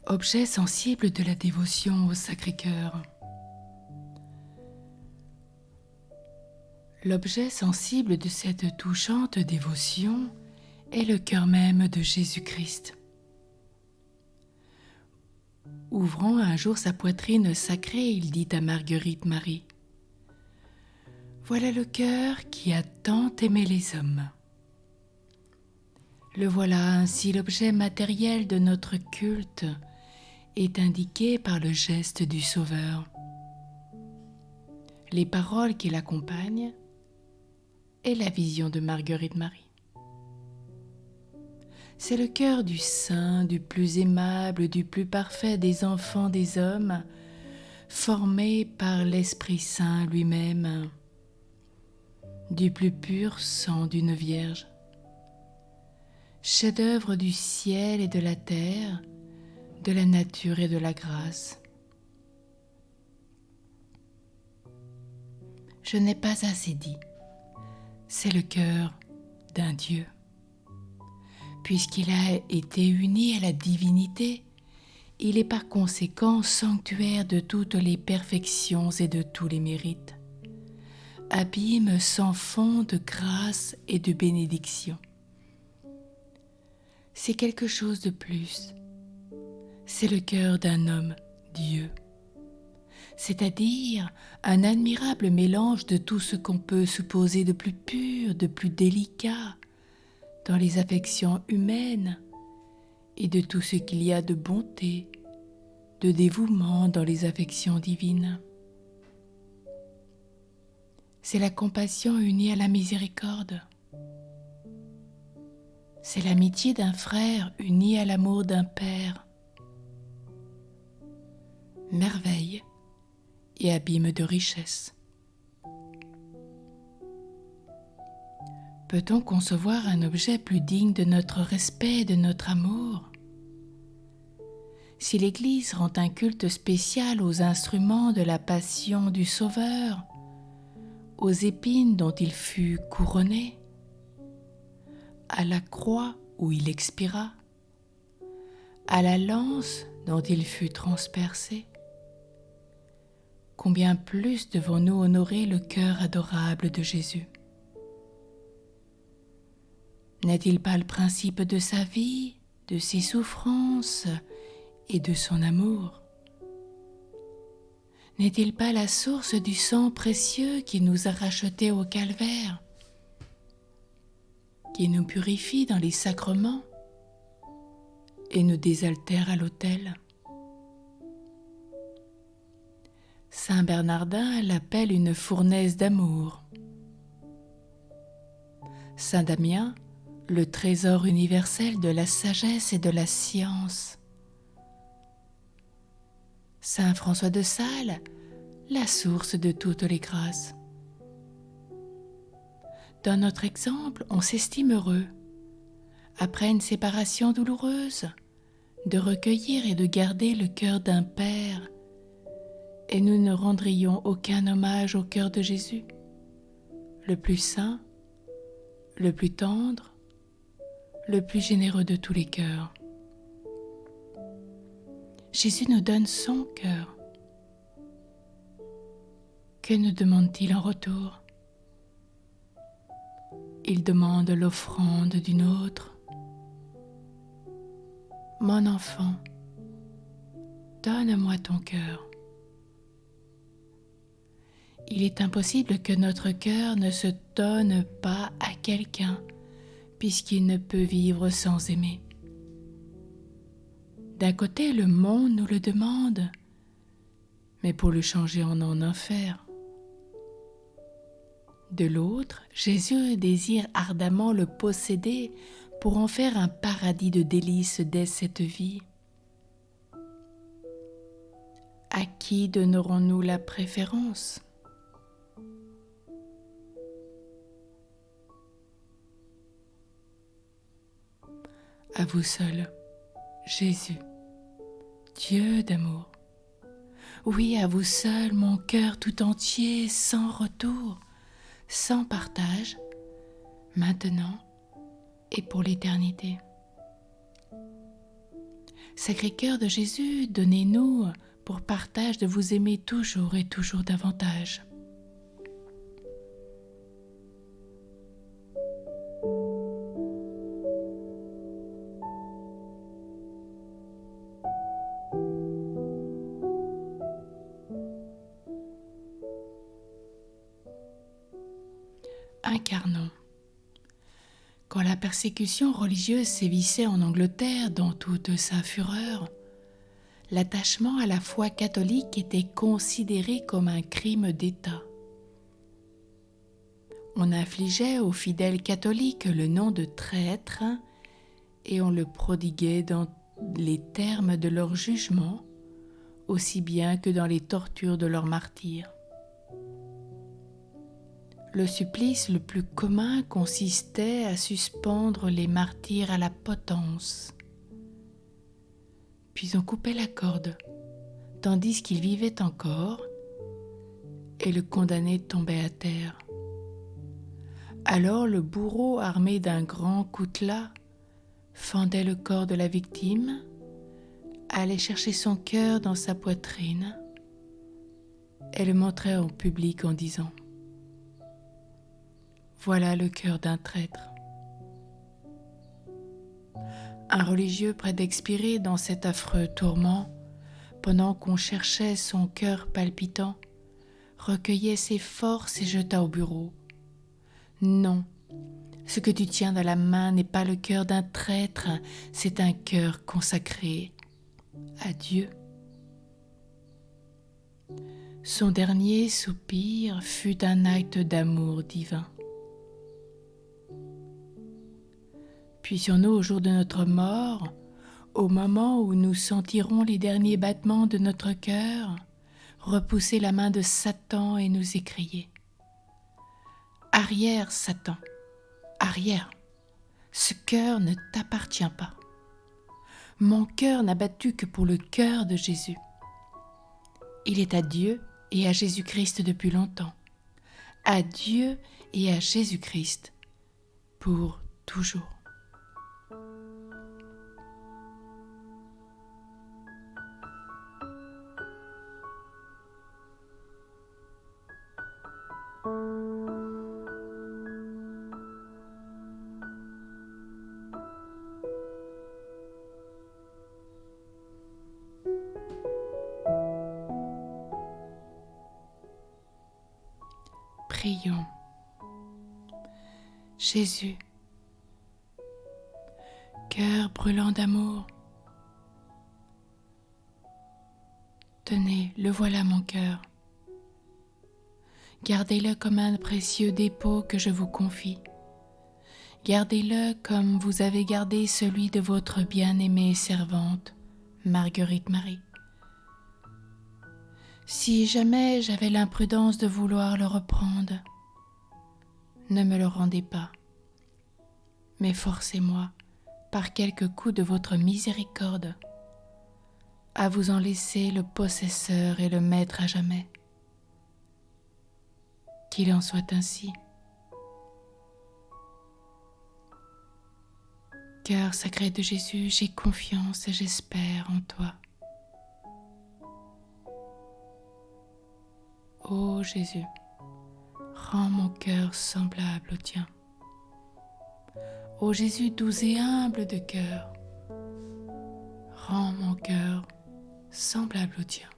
Objet sensible de la dévotion au Sacré-Cœur. L'objet sensible de cette touchante dévotion est le cœur même de Jésus-Christ. Ouvrant un jour sa poitrine sacrée, il dit à Marguerite Marie : « Voilà le cœur qui a tant aimé les hommes. » Le voilà ainsi l'objet matériel de notre culte est indiqué par le geste du Sauveur. Les paroles qui l'accompagnent et la vision de Marguerite Marie. C'est le cœur du saint, du plus aimable, du plus parfait des enfants des hommes, formé par l'Esprit Saint lui-même, du plus pur sang d'une vierge. Chef-d'œuvre du ciel et de la terre, de la nature et de la grâce. Je n'ai pas assez dit, c'est le cœur d'un Dieu. Puisqu'il a été uni à la divinité, il est par conséquent sanctuaire de toutes les perfections et de tous les mérites, abîme sans fond de grâce et de bénédiction. C'est quelque chose de plus, c'est le cœur d'un homme, Dieu, c'est-à-dire un admirable mélange de tout ce qu'on peut supposer de plus pur, de plus délicat dans les affections humaines et de tout ce qu'il y a de bonté, de dévouement dans les affections divines. C'est la compassion unie à la miséricorde. C'est l'amitié d'un frère uni à l'amour d'un père. Merveille et abîme de richesse. Peut-on concevoir un objet plus digne de notre respect et de notre amour ? Si l'Église rend un culte spécial aux instruments de la passion du Sauveur, aux épines dont il fut couronné, à la croix où il expira, à la lance dont il fut transpercé, combien plus devons-nous honorer le cœur adorable de Jésus ? N'est-il pas le principe de sa vie, de ses souffrances et de son amour ? N'est-il pas la source du sang précieux qui nous a rachetés au calvaire, qui nous purifie dans les sacrements et nous désaltère à l'autel ? Saint Bernardin l'appelle une fournaise d'amour. Saint Damien, le trésor universel de la sagesse et de la science. Saint François de Sales, la source de toutes les grâces. Dans notre exemple, on s'estime heureux, après une séparation douloureuse, de recueillir et de garder le cœur d'un Père, et nous ne rendrions aucun hommage au cœur de Jésus, le plus saint, le plus tendre, le plus généreux de tous les cœurs. Jésus nous donne son cœur. Que nous demande-t-il en retour ? Il demande l'offrande d'une autre. Mon enfant, donne-moi ton cœur. Il est impossible que notre cœur ne se donne pas à quelqu'un, puisqu'il ne peut vivre sans aimer. D'un côté, le monde nous le demande, mais pour le changer en un enfer. De l'autre, Jésus désire ardemment le posséder pour en faire un paradis de délices dès cette vie. À qui donnerons-nous la préférence ? À vous seul, Jésus, Dieu d'amour. Oui, à vous seul, mon cœur tout entier, sans retour, sans partage, maintenant et pour l'éternité. Sacré-Cœur de Jésus, donnez-nous pour partage de vous aimer toujours et toujours davantage. Incarnons. Quand la persécution religieuse sévissait en Angleterre dans toute sa fureur, l'attachement à la foi catholique était considéré comme un crime d'État. On infligeait aux fidèles catholiques le nom de traître et on le prodiguait dans les termes de leur jugement, aussi bien que dans les tortures de leur martyrs. Le supplice le plus commun consistait à suspendre les martyrs à la potence. Puis on coupait la corde, tandis qu'il vivait encore, et le condamné tombait à terre. Alors le bourreau, armé d'un grand coutelas, fendait le corps de la victime, allait chercher son cœur dans sa poitrine et le montrait en public en disant « Voilà le cœur d'un traître ». Un religieux près d'expirer dans cet affreux tourment, pendant qu'on cherchait son cœur palpitant, recueillait ses forces et jeta au bureau. Non, ce que tu tiens dans la main n'est pas le cœur d'un traître, c'est un cœur consacré à Dieu. Son dernier soupir fut un acte d'amour divin. Puissions-nous au jour de notre mort, au moment où nous sentirons les derniers battements de notre cœur, repousser la main de Satan et nous écrier « Arrière, Satan, arrière, ce cœur ne t'appartient pas. Mon cœur n'a battu que pour le cœur de Jésus. Il est à Dieu et à Jésus-Christ depuis longtemps. À Dieu et à Jésus-Christ pour toujours. » Prions. Jésus, cœur brûlant d'amour, tenez, le voilà mon cœur. Gardez-le comme un précieux dépôt que je vous confie. Gardez-le comme vous avez gardé celui de votre bien-aimée servante, Marguerite Marie. Si jamais j'avais l'imprudence de vouloir le reprendre, ne me le rendez pas, mais forcez-moi, par quelque coup de votre miséricorde, à vous en laisser le possesseur et le maître à jamais. Qu'il en soit ainsi. Cœur sacré de Jésus, j'ai confiance et j'espère en toi. Ô Jésus, rends mon cœur semblable au tien. Ô Jésus doux et humble de cœur, rends mon cœur semblable au tien.